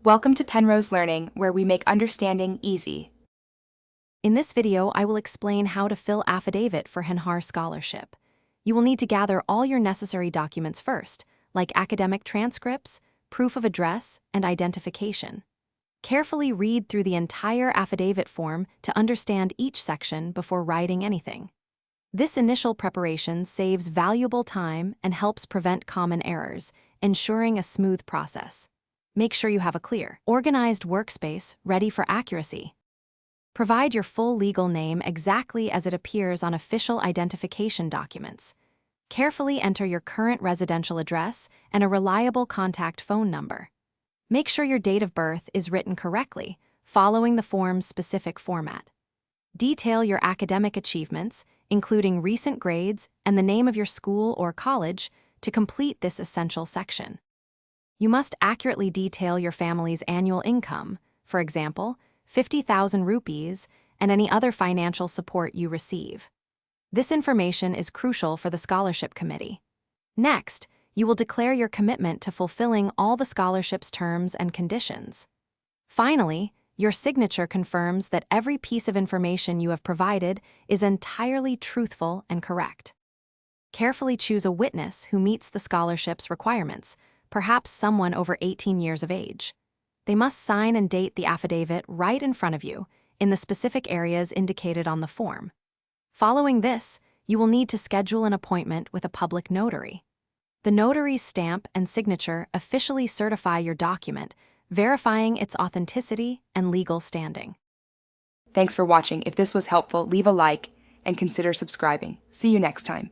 Welcome to Penrose Learning, where we make understanding easy. In this video, I will explain how to fill Affidavit for Honhaar Scholarship. You will need to gather all your necessary documents first, like academic transcripts, proof of address, and identification. Carefully read through the entire affidavit form to understand each section before writing anything. This initial preparation saves valuable time and helps prevent common errors, ensuring a smooth process. Make sure you have a clear, organized workspace ready for accuracy. Provide your full legal name exactly as it appears on official identification documents. Carefully enter your current residential address and a reliable contact phone number. Make sure your date of birth is written correctly, following the form's specific format. Detail your academic achievements, including recent grades and the name of your school or college, to complete this essential section. You must accurately detail your family's annual income, for example, 50,000 rupees, and any other financial support you receive. This information is crucial for the scholarship committee. Next, you will declare your commitment to fulfilling all the scholarship's terms and conditions. Finally, your signature confirms that every piece of information you have provided is entirely truthful and correct. Carefully choose a witness who meets the scholarship's requirements, perhaps someone over 18 years of age. They must sign and date the affidavit right in front of you, in the specific areas indicated on the form. Following this, you will need to schedule an appointment with a public notary. The notary's stamp and signature officially certify your document, verifying its authenticity and legal standing. Thanks for watching. If this was helpful, leave a like and consider subscribing. See you next time.